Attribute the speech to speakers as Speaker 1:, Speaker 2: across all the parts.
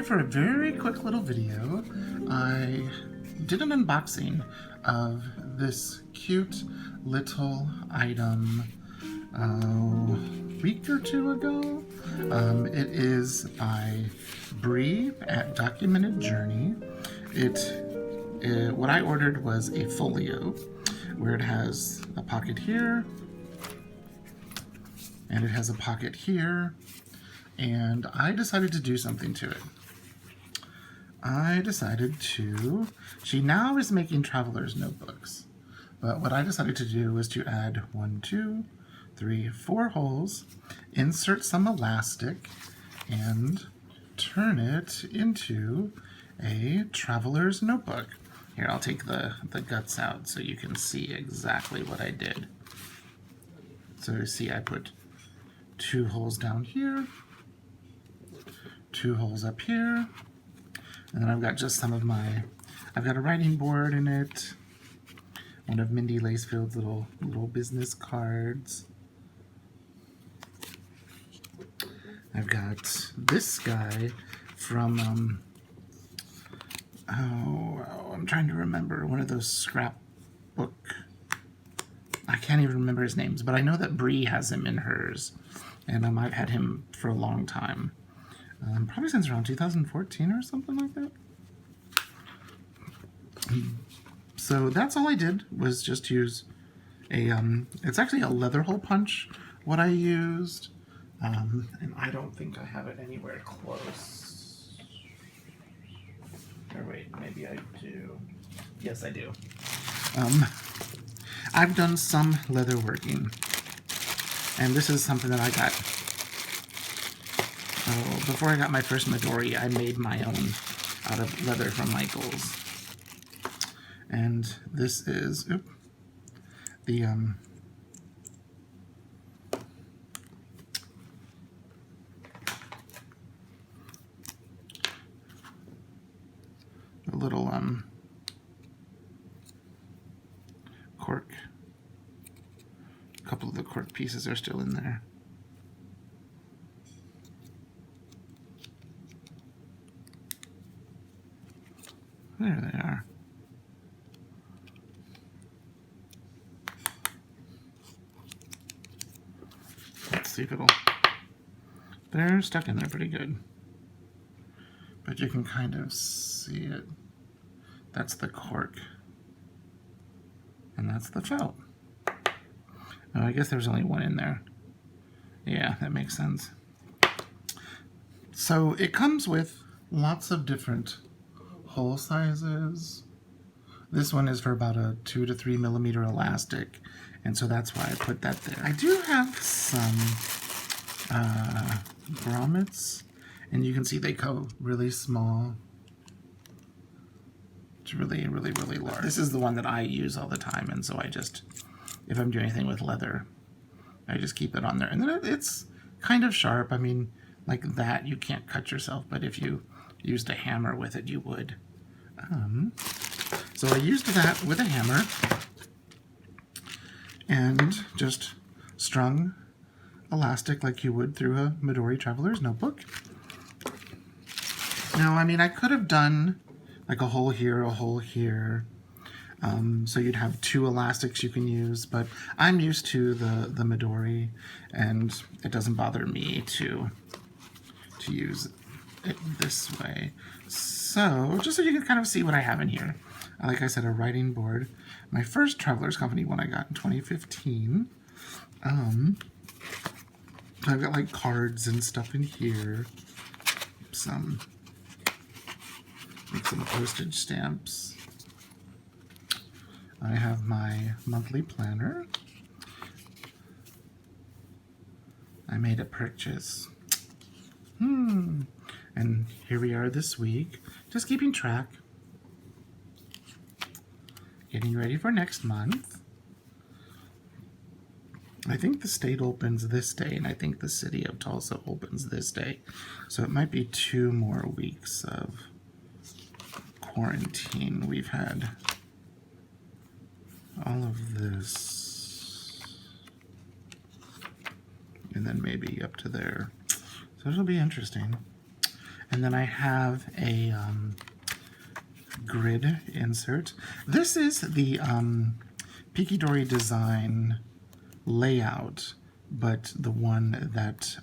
Speaker 1: for a very quick little video. I did an unboxing of this cute little item a week or two ago. It is by Brie at Documented Journey. What I ordered was a folio where it has a pocket here and it has a pocket here, and I decided to do something to it. She now is making traveler's notebooks, but what I decided to do was to add 1, 2, 3, 4 holes, insert some elastic, and turn it into a traveler's notebook. Here, I'll take the guts out so you can see exactly what I did. So you see I put 2 holes down here, 2 holes up here, and then I've got just some of I've got a writing board in it, one of Mindy Lacefield's little business cards. I've got this guy from, I'm trying to remember, one of those scrapbook, I can't even remember his names, but I know that Brie has him in hers, and I've had him for a long time. Probably since around 2014 or something like that. So that's all I did, was just use it's actually a leather hole punch, what I used. And I don't think I have it anywhere close. Or wait, maybe I do. Yes, I do. I've done some leather working, and this is something that I got. Before I got my first Midori, I made my own out of leather from Michaels. And this is the little cork. A couple of the cork pieces are still in there. There they are. Let's see if it'll... They're stuck in there pretty good. But you can kind of see it. That's the cork. And that's the felt. Oh, I guess there's only one in there. Yeah, that makes sense. So it comes with lots of different hole sizes. This one is for about a 2 to 3 millimeter elastic, and so that's why I put that there. I do have some grommets, and you can see they go really small to really large. This is the one that I use all the time, and so I just, if I'm doing anything with leather, I just keep it on there. And then it's kind of sharp. I mean, like that, you can't cut yourself, but if you used a hammer with it, you would. So I used that with a hammer and just strung elastic like you would through a Midori Traveler's Notebook. Now, I mean, I could have done like a hole here, a hole here, so you'd have 2 elastics you can use, but I'm used to the Midori, and it doesn't bother me to use it this way. So, just so you can kind of see what I have in here. Like I said, a writing board. My first Traveler's Company one I got in 2015. I've got like cards and stuff in here. Some postage stamps. I have my monthly planner. I made a purchase. And here we are this week, just keeping track, getting ready for next month. I think the state opens this day, and I think the city of Tulsa opens this day. So it might be 2 more weeks of quarantine. We've had all of this, and then maybe up to there. So it'll be interesting. And then I have a grid insert. This is the Peaky Dory design layout, but the one that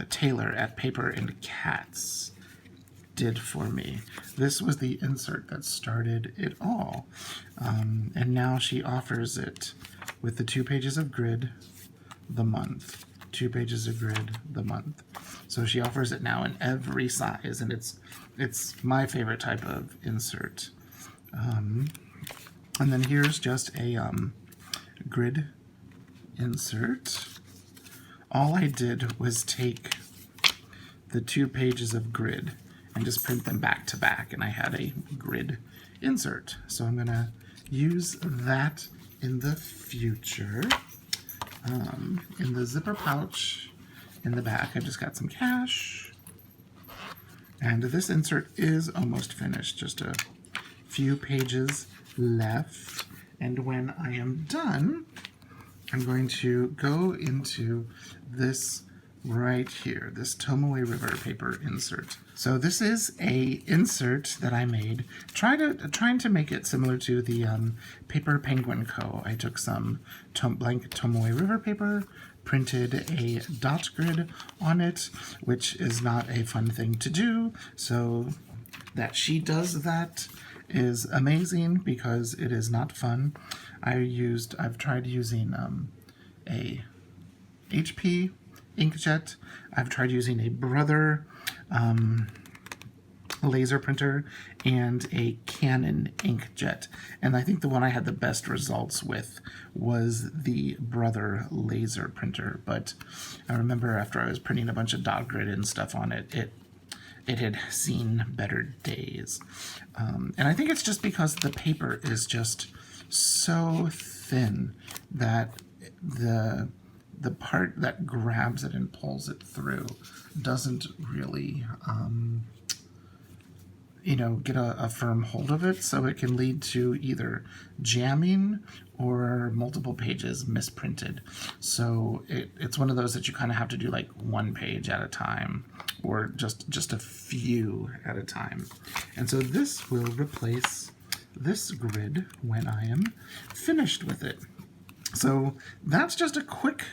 Speaker 1: Taylor at Paper and Cats did for me. This was the insert that started it all. And now she offers it with the 2 pages of grid, the month. 2 pages of grid, the month. So she offers it now in every size, and it's my favorite type of insert. And then here's just a grid insert. All I did was take the 2 pages of grid and just print them back to back, and I had a grid insert. So I'm gonna use that in the future. In the zipper pouch in the back, I just got some cash. And this insert is almost finished, just a few pages left. And when I am done, I'm going to go into this right here, this Tomoe River paper insert. So this is a insert that I made, trying to make it similar to the Paper Penguin Co. I took some blank Tomoe River paper, printed a dot grid on it, which is not a fun thing to do, so that she does that is amazing because it is not fun. I've tried using a HP inkjet. I've tried using a Brother laser printer and a Canon inkjet, and I think the one I had the best results with was the Brother laser printer. But I remember after I was printing a bunch of dot grid and stuff on it, it had seen better days. And I think it's just because the paper is just so thin that the part that grabs it and pulls it through doesn't really, get a firm hold of it, so it can lead to either jamming or multiple pages misprinted. So it's one of those that you kind of have to do like 1 page at a time, or just a few at a time. And so this will replace this grid when I am finished with it. So that's just a quick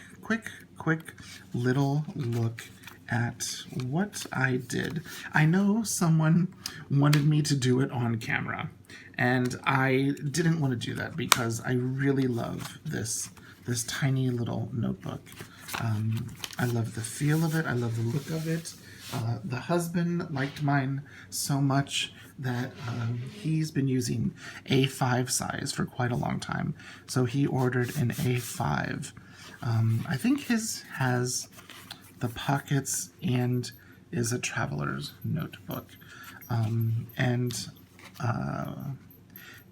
Speaker 1: little look at what I did. I know someone wanted me to do it on camera, and I didn't want to do that because I really love this tiny little notebook. I love the feel of it. I love the look of it. The husband liked mine so much that he's been using A5 size for quite a long time. So he ordered an A5. I think his has the pockets and is a traveler's notebook.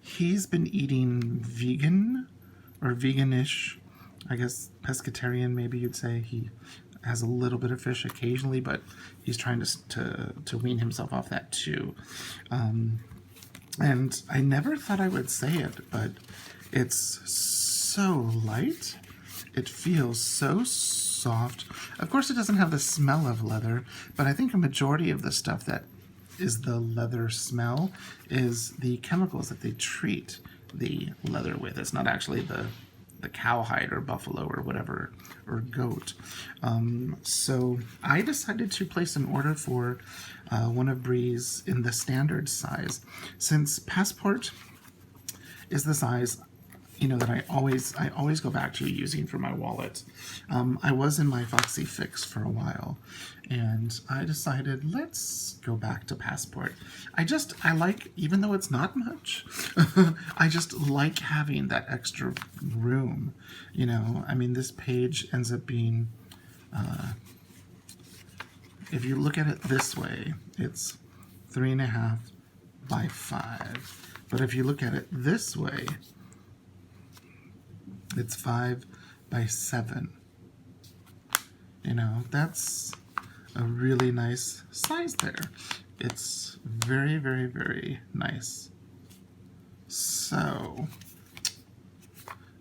Speaker 1: He's been eating vegan or veganish, I guess pescatarian maybe you'd say. He has a little bit of fish occasionally, but he's trying to wean himself off that too. And I never thought I would say it, but it's so light. It feels so soft. Of course, it doesn't have the smell of leather, but I think a majority of the stuff that is the leather smell is the chemicals that they treat the leather with. It's not actually the cowhide or buffalo or whatever, or goat. So I decided to place an order for one of Brie's in the standard size. Since Passport is the size that I always go back to using for my wallet. I was in my Foxy Fix for a while, and I decided let's go back to Passport. I like, even though it's not much, I just like having that extra room. I mean, this page ends up being, if you look at it this way, it's 3.5 by 5. But if you look at it this way, it's 5 by 7. That's a really nice size there. It's very, very, very nice. So,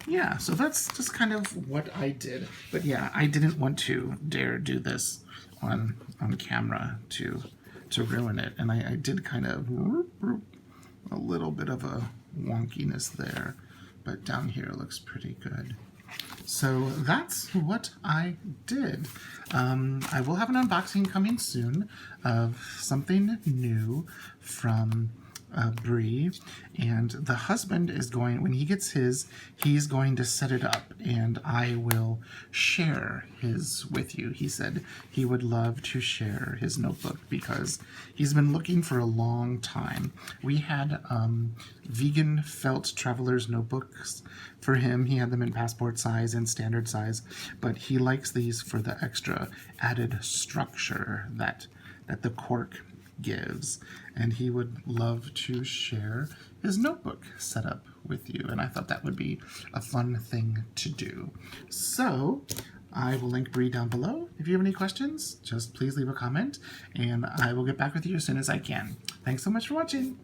Speaker 1: yeah, so that's just kind of what I did. But yeah, I didn't want to dare do this on camera to ruin it. And I did kind of a little bit of a wonkiness there, but down here it looks pretty good. So that's what I did. I will have an unboxing coming soon of something new from Brie, and the husband is going, when he gets his, he's going to set it up, and I will share his with you. He said he would love to share his notebook because he's been looking for a long time. We had vegan felt traveler's notebooks for him. He had them in passport size and standard size, but he likes these for the extra added structure that the cork gives, and he would love to share his notebook setup with you, and I thought that would be a fun thing to do. So I will link Brie down below. If you have any questions, just please leave a comment, and I will get back with you as soon as I can. Thanks so much for watching.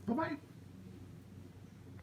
Speaker 1: Bye-bye.